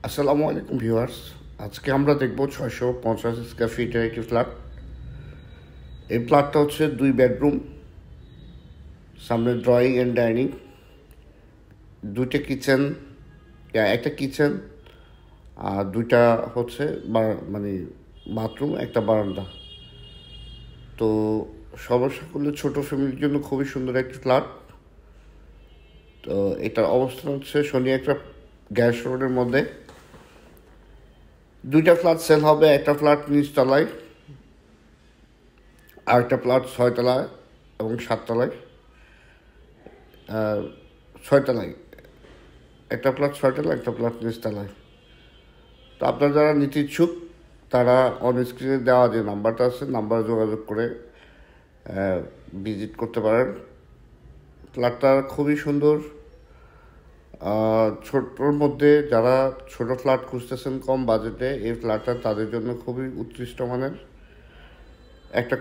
আসসালামু আলাইকুম ভিউয়ার্স। আজকে আমরা দেখব 650 স্কয়ার ফিটের একটি ফ্ল্যাট। এই ফ্ল্যাটটা হচ্ছে 2 বেডরুম, সামনে ড্রয়িং অ্যান্ড ডাইনিং, দুইটা কিচেন, একটা কিচেন আর দুইটা হচ্ছে মানে বাথরুম, একটা বারান্দা। তো সর্বসাকুল্যে ছোট ফ্যামিলির জন্য খুবই সুন্দর একটি ফ্ল্যাট। তো এটার অবস্থান হচ্ছে শনি একটা গ্যাস রোডের মধ্যে। দুইটা ফ্ল্যাট সেল হবে, একটা ফ্ল্যাট নিচতলায় আর একটা ফ্ল্যাট 6 তলায় এবং 7 তলায়। 6 তলায় একটা ফ্ল্যাট, 6 তলায় একটা ফ্ল্যাট নিচতলায়। তো আপনারা যারা নিতে ইচ্ছুক তারা অন স্ক্রিনে দেওয়া যে নাম্বারটা আছে, নাম্বারে যোগাযোগ করে ভিজিট করতে পারেন। ফ্ল্যাটটা খুবই সুন্দর। ছোটোর মধ্যে যারা ছোট ফ্ল্যাট খুঁজতেছেন কম বাজেটে, এই ফ্ল্যাটটা তাদের জন্য খুবই উৎকৃষ্ট মানের। একটা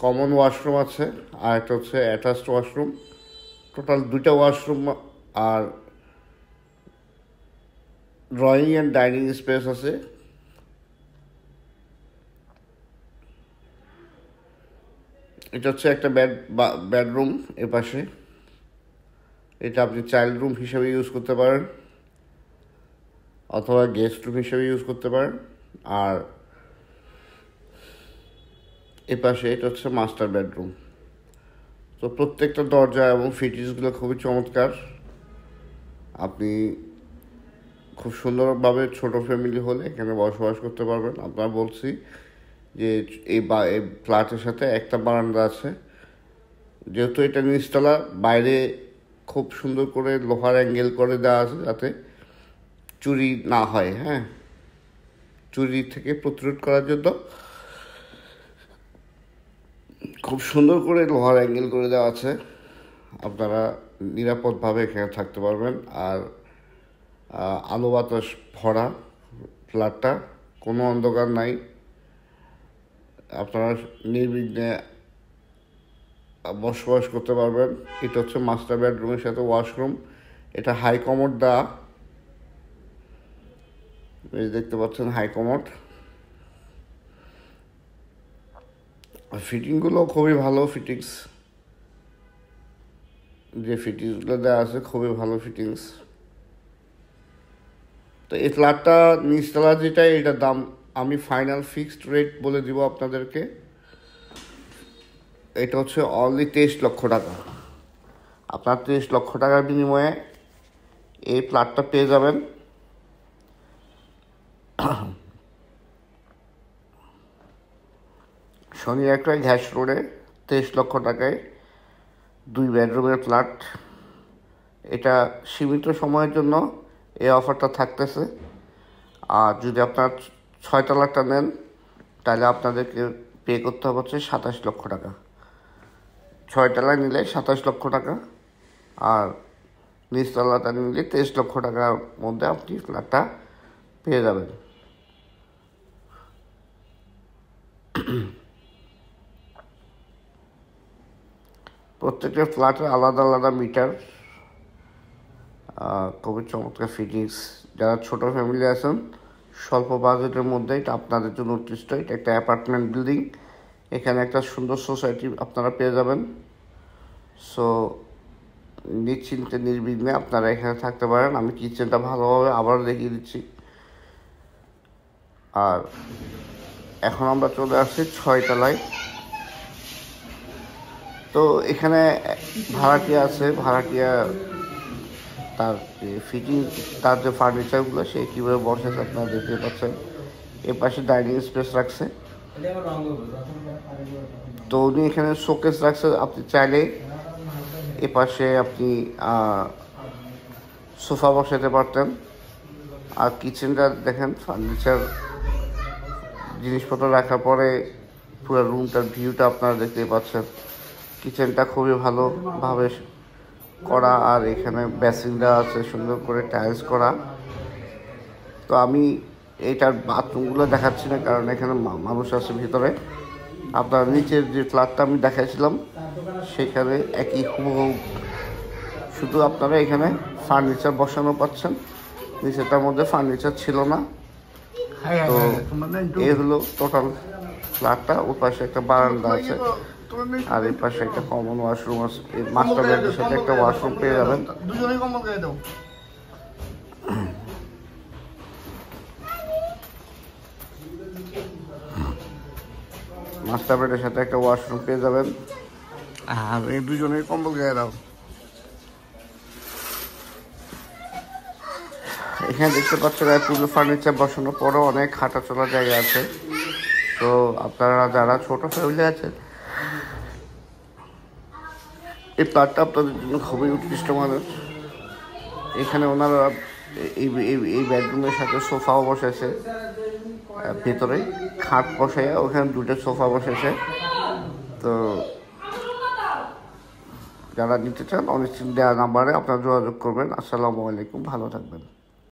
কমন ওয়াশরুম আছে আর একটা হচ্ছে অ্যাটাচড ওয়াশরুম। টোটাল দুইটা ওয়াশরুম আর ড্রয়িং অ্যান্ড ডাইনিং স্পেস আছে। এটা হচ্ছে একটা বেডরুম এর পাশে। এটা আপনি চাইল্ড রুম হিসেবে ইউজ করতে পারেন অথবা গেস্ট রুম হিসেবে ইউজ করতে পারেন। আর এ পাশে এটা হচ্ছে মাস্টার বেডরুম। তো প্রত্যেকটা দরজা এবং ফিটিংসগুলো খুবই চমৎকার। আপনি খুব সুন্দরভাবে ছোট ফ্যামিলি হলে এখানে বসবাস করতে পারবেন। আপনারা বলছি যে এই ফ্ল্যাটের সাথে একটা বারান্দা আছে। যেহেতু এটা নিচতলা, বাইরে খুব সুন্দর করে লোহার অ্যাঙ্গেল করে দেওয়া আছে যাতে চুরি না হয়। চুরি থেকে প্রতিরোধ করার জন্য খুব সুন্দর করে লোহার অ্যাঙ্গেল করে দেওয়া আছে। আপনারা নিরাপদভাবে এখানে থাকতে পারবেন। আর আলো বাতাস ভরা ফ্ল্যাটটা, কোনো অন্ধকার নাই। আপনারা নির্বিঘ্নে বসবাস করতে পারবেন। এটা হচ্ছে মাস্টার বেডরুমের সাথে ওয়াশরুম। এটা হাই কমোড দেওয়া, দেখতে পাচ্ছেন হাই কমোড। ফিটিংগুলো খুবই ভালো ফিটিংস, যে ফিটিংসগুলো দেওয়া আছে খুবই ভালো ফিটিংস। তো এই ফ্ল্যাটটা নিচতলা যেটা, এটার দাম আমি ফাইনাল ফিক্সড রেট বলে দিব আপনাদেরকে। এটা হচ্ছে অনলি 23 লক্ষ টাকা। আপনার 23 লক্ষ টাকার বিনিময়ে এই ফ্ল্যাটটা পেয়ে যাবেন। শনি একটা গ্যাস রোডে 23 লক্ষ টাকায় 2 বেডরুমের ফ্ল্যাট। এটা সীমিত সময়ের জন্য এই অফারটা থাকতেছে। আর যদি আপনার 6 তলাটা নেন তাহলে আপনাদেরকে পে করতে হবে হচ্ছে 27 লক্ষ টাকা। 6 তলায় নিলে 27 লক্ষ টাকা, আর নিচতলাটা নিলে 23 লক্ষ টাকার মধ্যে আপনি ফ্ল্যাটটা পেয়ে যাবেন। প্রত্যেকটা ফ্ল্যাটের আলাদা আলাদা মিটার, খুবই চমৎকার ফিটিংস। যারা ছোট ফ্যামিলি আছেন স্বল্প বাজেটের মধ্যে, এটা আপনাদের জন্য উৎকৃষ্ট। এটা একটা অ্যাপার্টমেন্ট বিল্ডিং, এখানে একটা সুন্দর সোসাইটি আপনারা পেয়ে যাবেন। সো নিশ্চিন্তে নির্বিঘ্নে আপনারা এখানে থাকতে পারেন। আমি কিচেনটা ভালোভাবে আবার দেখিয়ে দিচ্ছি। আর এখন আমরা চলে আসছি 6 তলায়। তো এখানে ভাড়াটিয়া আছে, ভাড়াটিয়া তার যে ফিটিং, তার যে ফার্নিচারগুলো সে কীভাবে বসেছে আপনারা দেখতে পাচ্ছেন। এর পাশে ডাইনিং স্পেস রাখছে। তো উনি এখানে শোকেস রাখছে, আপনি চাইলে এ পাশে আপনি সোফা বসাতে পারতেন। আর কিচেনটা দেখেন, ফার্নিচার জিনিসপত্র রাখার পরে পুরো রুমটার ভিউটা আপনারা দেখতে পাচ্ছেন। কিচেনটা খুবই ভালোভাবে করা, আর এখানে বেসিনটা আছে সুন্দর করে টাইলস করা। তো আমি এইটার বাথরুমগুলো দেখাচ্ছি না, কারণ এখানে মানুষ আছে ভিতরে। আপনার নিচের যে ফ্ল্যাটটা আমি দেখাইছিলাম সেখানে একই হুবহু, শুধু আপনারা এখানে ফার্নিচার বসানো পাচ্ছেন। নিচেটার মধ্যে ফার্নিচার ছিল না। তো এই হলো টোটাল ফ্ল্যাটটা। ওর পাশে একটা বারান্দা আছে, আর এই পাশে একটা কমন ওয়াশরুম আছে। এই মাস্টার বেডের সাথে একটা ওয়াশরুম পেয়ে যাবেন। মাস্টার বেডের সাথে একটা ওয়াশরুম পেয়ে যাবেন, আর এই দুজনের কম্বল গায়ে দাও। এখানে দেখতে পাচ্ছেন এতগুলো ফার্নিচার বসানোর পরেও অনেক হাঁটা চলার জায়গা আছে। তো আপনারা যারা ছোট ফ্যামিলি আছেন, এই ফ্ল্যাটটা আপনাদের জন্য খুবই উৎকৃষ্ট মানের। এখানে ওনারা এই বেডরুমের সাথে সোফাও বসেছে, ভেতরে খাট বসাইয়া ওখানে দুটো সোফা বসেছে। তো যারা নিতে চান অনিশ্চিত দেওয়া নাম্বারে আপনারা যোগাযোগ করবেন। আসসালামু আলাইকুম, ভালো থাকবেন।